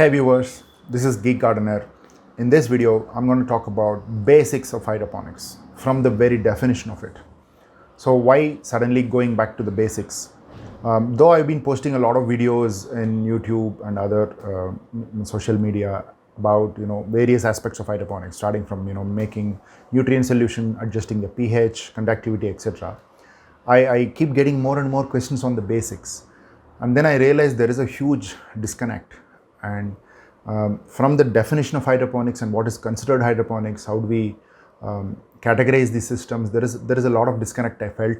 Hey viewers, this is Geek Gardener. In this video, I'm going to talk about basics of hydroponics from the very definition of it. So why suddenly going back to the basics? Though I've been posting a lot of videos in YouTube and other social media about various aspects of hydroponics, starting from making nutrient solution, adjusting the pH, conductivity, etc. I keep getting more and more questions on the basics, and then I realized there is a huge disconnect. And from the definition of hydroponics and what is considered hydroponics, how do we categorize these systems? There is a lot of disconnect I felt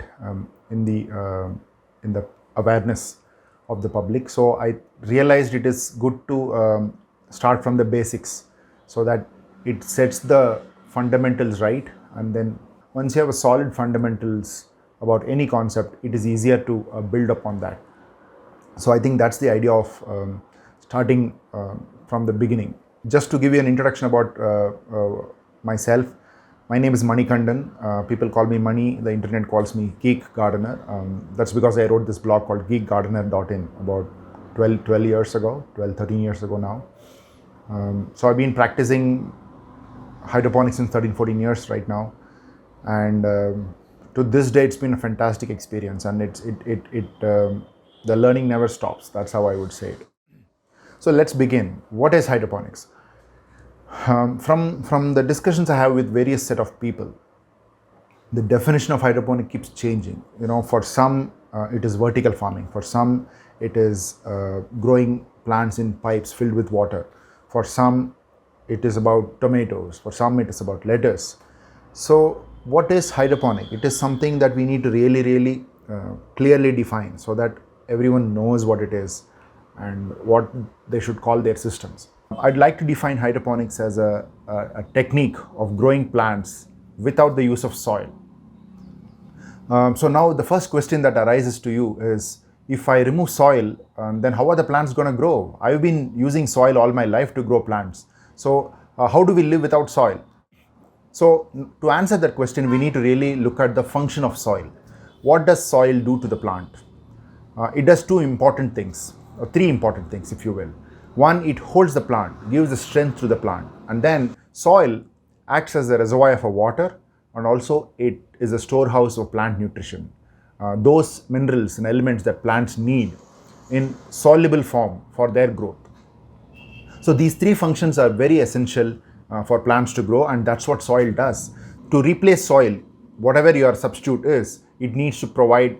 in the awareness of the public. So I realized it is good to start from the basics so that it sets the fundamentals right, and then once you have a solid fundamentals about any concept, it is easier to build upon that. So I think that's the idea of starting from the beginning. Just to give you an introduction about myself, my name is Manikandan. People call me Mani. The internet calls me Geek Gardener. That's because I wrote this blog called geekgardener.in about 13 years ago now. So I've been practicing hydroponics since 13-14 years right now, and to this day it's been a fantastic experience, and the learning never stops. That's how I would say it. So let's begin. What is hydroponics? From the discussions I have with various set of people, the definition of hydroponic keeps changing. For some it is vertical farming. For some it is growing plants in pipes filled with water. For some it is about tomatoes. For some it is about lettuce. So what is hydroponic? It is something that we need to really clearly define so that everyone knows what it is and what they should call their systems. I'd like to define hydroponics as a technique of growing plants without the use of soil. So now the first question that arises to you is, if I remove soil, then how are the plants going to grow? I've been using soil all my life to grow plants. So how do we live without soil? So to answer that question, we need to really look at the function of soil. What does soil do to the plant? It does two important things, or three important things if you will. One, it holds the plant, gives the strength to the plant, and then soil acts as a reservoir for water, and also it is a storehouse of plant nutrition. Those minerals and elements that plants need in soluble form for their growth. So these three functions are very essential for plants to grow, and that's what soil does. To replace soil, whatever your substitute is, it needs to provide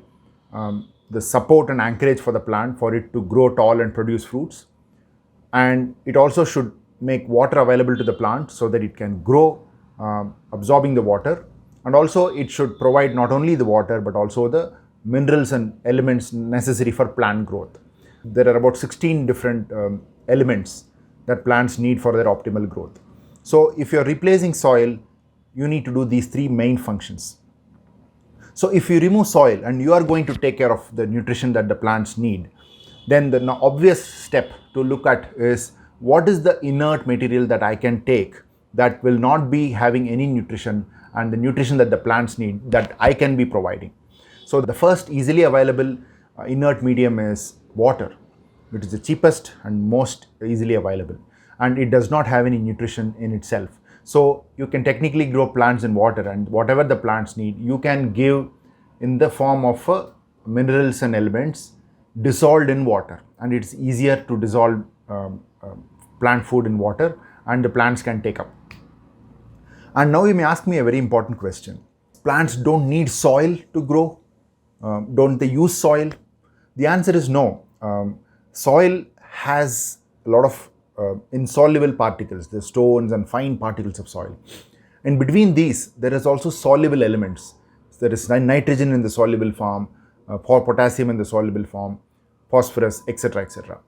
the support and anchorage for the plant for it to grow tall and produce fruits. And it also should make water available to the plant so that it can grow, absorbing the water. And also it should provide not only the water but also the minerals and elements necessary for plant growth. There are about 16 different elements that plants need for their optimal growth. So if you're replacing soil, you need to do these three main functions. So if you remove soil and you are going to take care of the nutrition that the plants need, then the obvious step to look at is, what is the inert material that I can take that will not be having any nutrition, and the nutrition that the plants need that I can be providing. So the first easily available inert medium is water, which is the cheapest and most easily available, and it does not have any nutrition in itself. So you can technically grow plants in water, and whatever the plants need, you can give in the form of minerals and elements dissolved in water, and it's easier to dissolve plant food in water, and the plants can take up. And now you may ask me a very important question. Plants don't need soil to grow. Don't they use soil? The answer is no. Soil has a lot of insoluble particles, the stones and fine particles of soil. In between these, there is also soluble elements. There is nitrogen in the soluble form, potassium in the soluble form, phosphorus, etc., etc.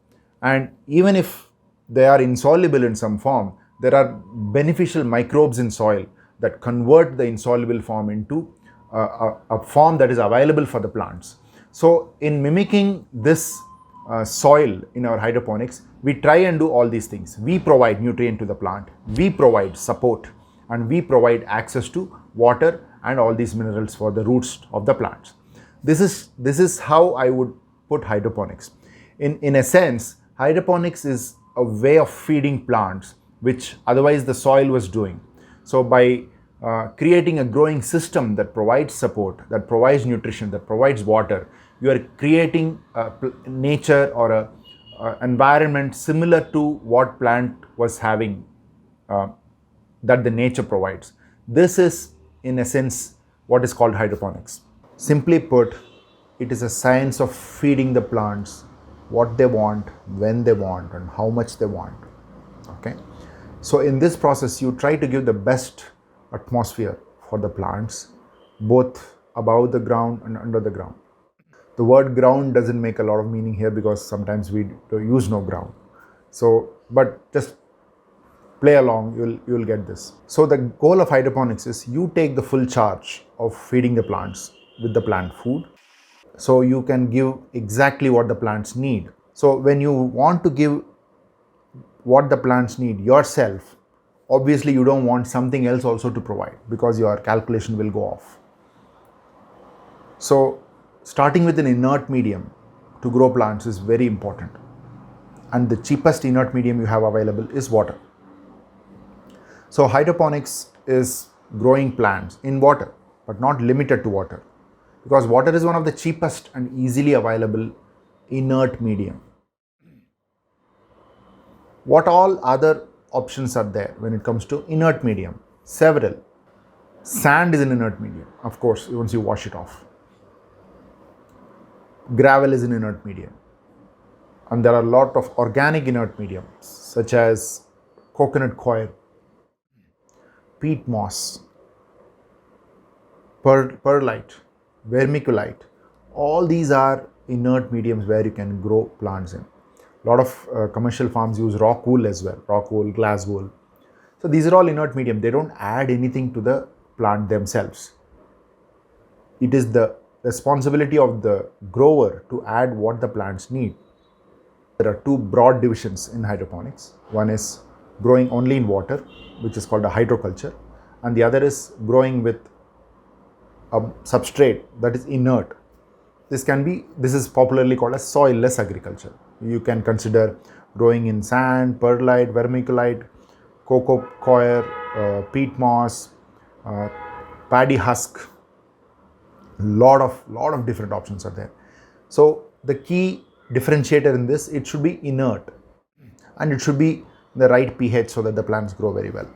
And even if they are insoluble in some form, there are beneficial microbes in soil that convert the insoluble form into a form that is available for the plants. So in mimicking this soil in our hydroponics, we try and do all these things. We provide nutrient to the plant, we provide support, and we provide access to water and all these minerals for the roots of the plants. This is how I would put hydroponics. In a sense, hydroponics is a way of feeding plants which otherwise the soil was doing. So by creating a growing system that provides support, that provides nutrition, that provides water, you are creating a nature or a environment similar to what plant was having, that the nature provides. This is in essence what is called hydroponics. Simply put, it is a science of feeding the plants what they want, when they want, and how much they want. Okay, so in this process you try to give the best atmosphere for the plants, both above the ground and under the ground. The word ground doesn't make a lot of meaning here because sometimes we use no ground. So, but just play along, you'll get this. So the goal of hydroponics is you take the full charge of feeding the plants with the plant food, so you can give exactly what the plants need. So when you want to give what the plants need yourself, obviously you don't want something else also to provide because your calculation will go off. So starting with an inert medium to grow plants is very important, and the cheapest inert medium you have available is water. So hydroponics is growing plants in water, but not limited to water, because water is one of the cheapest and easily available inert medium. What all other options are there when it comes to inert medium? Several. Sand is an inert medium, of course, once you wash it off. Gravel is an inert medium. And there are a lot of organic inert mediums, such as coconut coir, peat moss, perlite, vermiculite. All these are inert mediums where you can grow plants in. A lot of commercial farms use rock wool as well, rock wool, glass wool. So these are all inert medium. They don't add anything to the plant themselves. It is the responsibility of the grower to add what the plants need. There are two broad divisions in hydroponics. One is growing only in water, which is called a hydroculture, and the other is growing with a substrate that is inert. This is popularly called as soilless agriculture. You can consider growing in sand, perlite, vermiculite, cocoa coir, peat moss, paddy husk. Lot of different options are there. So the key differentiator in this, it should be inert, and it should be the right pH so that the plants grow very well.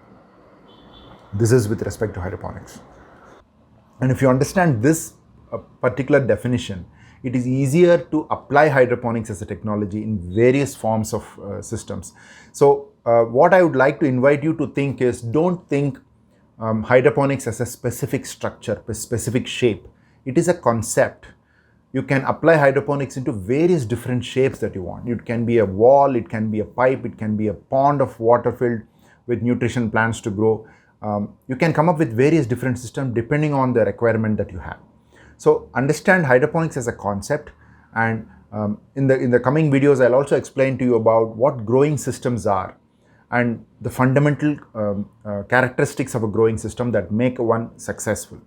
This is with respect to hydroponics. And if you understand this particular definition, it is easier to apply hydroponics as a technology in various forms of systems. So what I would like to invite you to think is, don't think hydroponics as a specific structure, a specific shape. It is a concept. You can apply hydroponics into various different shapes that you want. It can be a wall, it can be a pipe, it can be a pond of water filled with nutrition plants to grow. You can come up with various different systems depending on the requirement that you have. So understand hydroponics as a concept, and in the coming videos I'll also explain to you about what growing systems are and the fundamental characteristics of a growing system that make one successful.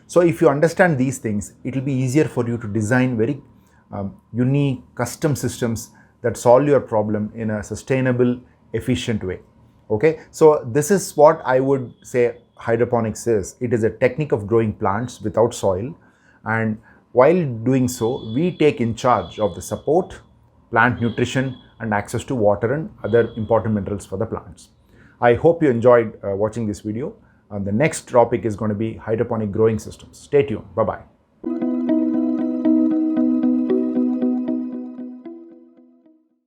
So if you understand these things, it will be easier for you to design very unique custom systems that solve your problem in a sustainable, efficient way. Okay, so this is what I would say hydroponics is. It is a technique of growing plants without soil, and while doing so, we take in charge of the support, plant nutrition, and access to water and other important minerals for the plants. I hope you enjoyed watching this video. The next topic is going to be hydroponic growing systems. Stay tuned. Bye-bye.